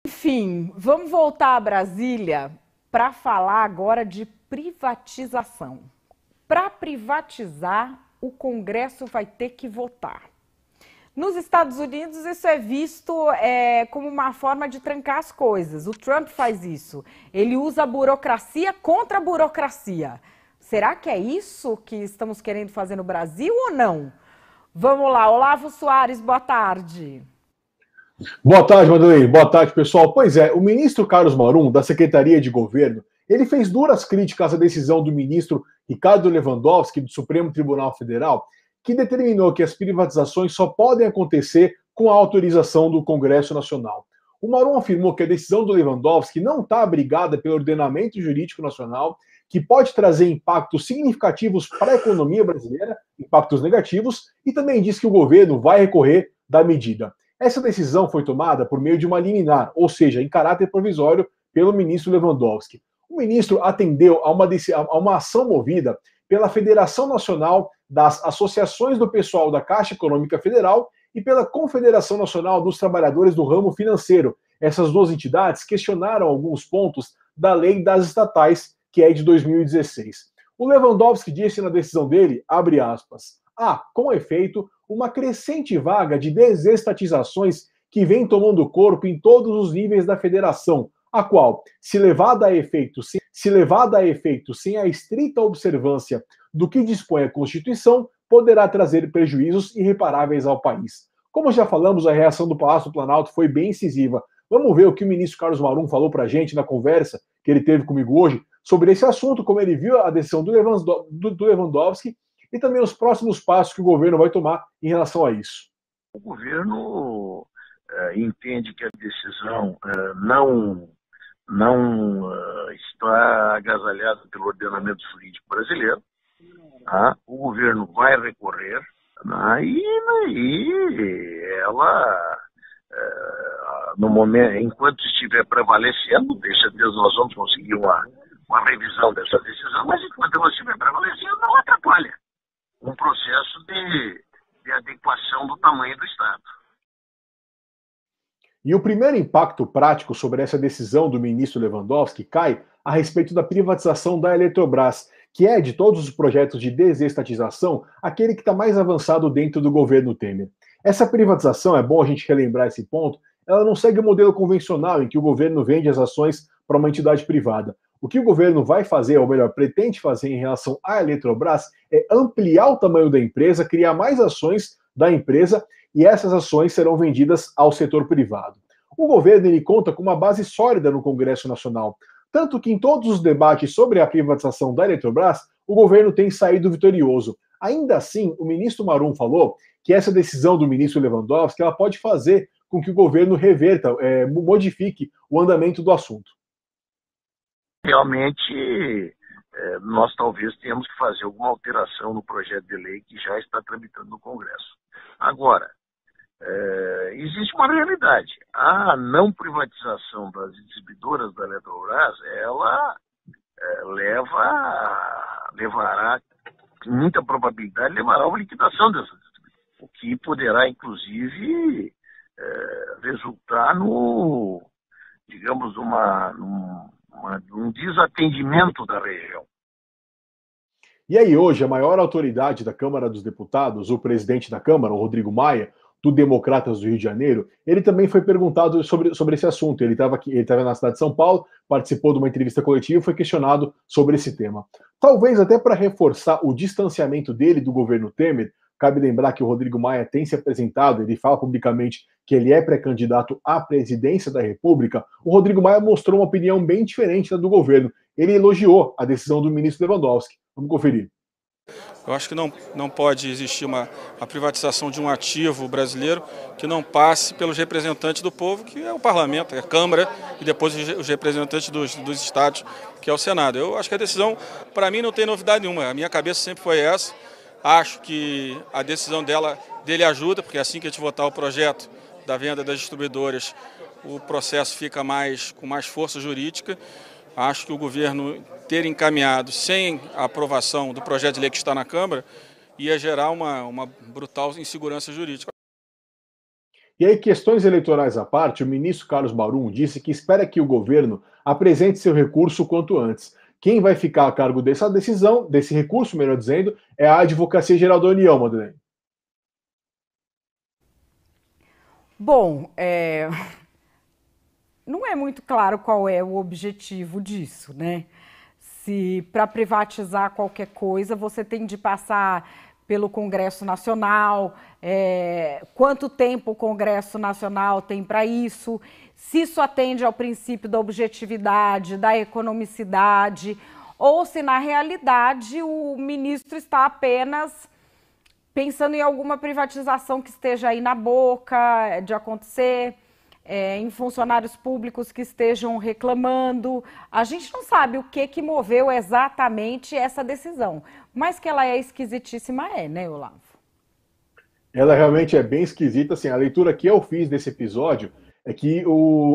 Enfim, vamos voltar a Brasília para falar agora de privatização. Para privatizar, o Congresso vai ter que votar. Nos Estados Unidos, isso é visto como uma forma de trancar as coisas. O Trump faz isso. Ele usa a burocracia contra a burocracia. Será que é isso que estamos querendo fazer no Brasil ou não? Vamos lá, Olavo Soares, boa tarde. Boa tarde, Madeleine. Boa tarde, pessoal. Pois é, o ministro Carlos Marum, da Secretaria de Governo, ele fez duras críticas à decisão do ministro Ricardo Lewandowski, do Supremo Tribunal Federal, que determinou que as privatizações só podem acontecer com a autorização do Congresso Nacional. O Marum afirmou que a decisão do Lewandowski não está abrigada pelo ordenamento jurídico nacional, que pode trazer impactos significativos para a economia brasileira, impactos negativos, e também diz que o governo vai recorrer da medida. Essa decisão foi tomada por meio de uma liminar, ou seja, em caráter provisório, pelo ministro Lewandowski. O ministro atendeu a uma ação movida pela Federação Nacional das Associações do Pessoal da Caixa Econômica Federal e pela Confederação Nacional dos Trabalhadores do Ramo Financeiro. Essas duas entidades questionaram alguns pontos da lei das estatais, que é de 2016. O Lewandowski disse na decisão dele, abre aspas, com efeito, uma crescente vaga de desestatizações que vem tomando corpo em todos os níveis da federação, a qual, se levada a efeito sem a estrita observância do que dispõe a Constituição, poderá trazer prejuízos irreparáveis ao país. Como já falamos, a reação do Palácio do Planalto foi bem incisiva. Vamos ver o que o ministro Carlos Marum falou para a gente na conversa que ele teve comigo hoje sobre esse assunto, como ele viu a decisão do Lewandowski e também os próximos passos que o governo vai tomar em relação a isso. O governo entende que a decisão não está agasalhada pelo ordenamento jurídico brasileiro. O governo vai recorrer e ela, no momento, enquanto estiver prevalecendo, nós vamos conseguir uma revisão dessa decisão, mas enquanto ela estiver prevalecendo, não atrapalha um processo de adequação do tamanho do Estado. E o primeiro impacto prático sobre essa decisão do ministro Lewandowski cai a respeito da privatização da Eletrobras, que é, de todos os projetos de desestatização, aquele que está mais avançado dentro do governo Temer. Essa privatização, é bom a gente relembrar esse ponto, ela não segue o modelo convencional em que o governo vende as ações para uma entidade privada. O que o governo vai fazer, ou melhor, pretende fazer em relação à Eletrobras, é ampliar o tamanho da empresa, criar mais ações da empresa e essas ações serão vendidas ao setor privado. O governo ele conta com uma base sólida no Congresso Nacional, tanto que em todos os debates sobre a privatização da Eletrobras, o governo tem saído vitorioso. Ainda assim, o ministro Marum falou que essa decisão do ministro Lewandowski ela pode fazer com que o governo reverta, modifique o andamento do assunto. Realmente, nós talvez tenhamos que fazer alguma alteração no projeto de lei que já está tramitando no Congresso. Agora, existe uma realidade. A não privatização das distribuidoras da Eletrobras, ela levará, com muita probabilidade, levará a uma liquidação dessas distribuidoras, o que poderá, inclusive, resultar digamos, um desatendimento da região. E aí hoje, a maior autoridade da Câmara dos Deputados, o presidente da Câmara, o Rodrigo Maia, do Democratas do Rio de Janeiro, ele também foi perguntado sobre esse assunto. Ele estava na cidade de São Paulo, participou de uma entrevista coletiva e foi questionado sobre esse tema. Talvez até para reforçar o distanciamento dele do governo Temer, cabe lembrar que o Rodrigo Maia tem se apresentado, ele fala publicamente que ele é pré-candidato à presidência da República. O Rodrigo Maia mostrou uma opinião bem diferente da do governo. Ele elogiou a decisão do ministro Lewandowski. Vamos conferir. Eu acho que não pode existir uma privatização de um ativo brasileiro que não passe pelos representantes do povo, que é o parlamento, é a Câmara, e depois os representantes dos estados, que é o Senado. Eu acho que a decisão, para mim, não tem novidade nenhuma. A minha cabeça sempre foi essa. Acho que a decisão dele ajuda, porque assim que a gente votar o projeto da venda das distribuidoras, o processo fica com mais força jurídica. Acho que o governo ter encaminhado sem a aprovação do projeto de lei que está na Câmara ia gerar uma brutal insegurança jurídica. E aí, questões eleitorais à parte, o ministro Carlos Marum disse que espera que o governo apresente seu recurso o quanto antes. Quem vai ficar a cargo dessa decisão, desse recurso, melhor dizendo, é a Advocacia Geral da União, Madalena. Bom, não é muito claro qual é o objetivo disso, né? Se para privatizar qualquer coisa você tem de passar pelo Congresso Nacional, quanto tempo o Congresso Nacional tem para isso, se isso atende ao princípio da objetividade, da economicidade, ou se na realidade o ministro está apenas pensando em alguma privatização que esteja aí na boca de acontecer, em funcionários públicos que estejam reclamando. A gente não sabe o que moveu exatamente essa decisão, mas que ela é esquisitíssima, né, Olavo? Ela realmente é bem esquisita. Assim, a leitura que eu fiz desse episódio é que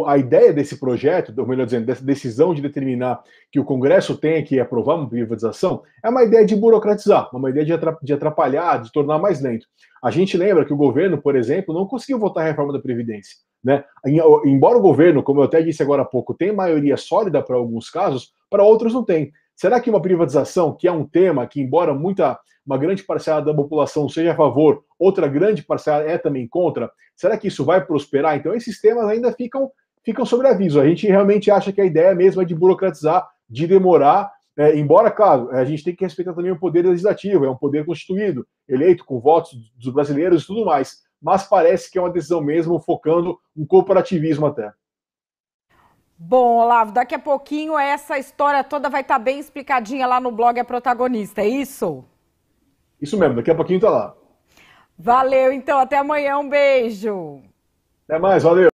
a ideia desse projeto, ou melhor dizendo, dessa decisão de determinar que o Congresso tenha que aprovar uma privatização, é uma ideia de burocratizar, uma ideia de atrapalhar, de tornar mais lento. A gente lembra que o governo, por exemplo, não conseguiu votar a reforma da Previdência, né? Embora o governo, como eu até disse agora há pouco, tenha maioria sólida para alguns casos, para outros não tem. Será que uma privatização, que é um tema que, embora uma grande parcela da população seja a favor, outra grande parcela é também contra, será que isso vai prosperar? Então esses temas ainda ficam sobre aviso. A gente realmente acha que a ideia mesmo é de burocratizar, de demorar, embora, claro, a gente tem que respeitar também o poder legislativo, é um poder constituído, eleito com votos dos brasileiros e tudo mais, mas parece que é uma decisão mesmo focando um corporativismo até. Bom, Olavo, daqui a pouquinho essa história toda vai estar bem explicadinha lá no blog A Protagonista, é isso? Isso mesmo, daqui a pouquinho tá lá. Valeu, então, até amanhã, um beijo. Até mais, valeu.